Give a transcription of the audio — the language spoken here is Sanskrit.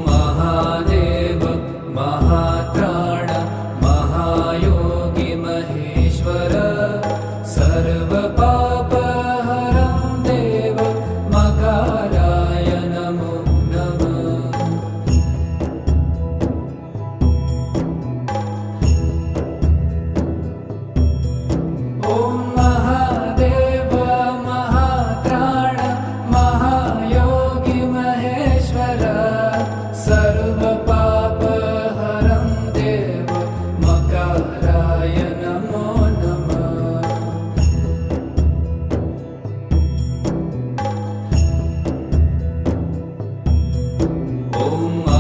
महादेव महात्राण महायोगी महेश्वर सर्वपापहरं देव मकाराय नमो नमः। ॐ महादेव महात्राण महायोगी महेश्वर सर्वपापहरं देव मकाराय नमो नमः। ॐ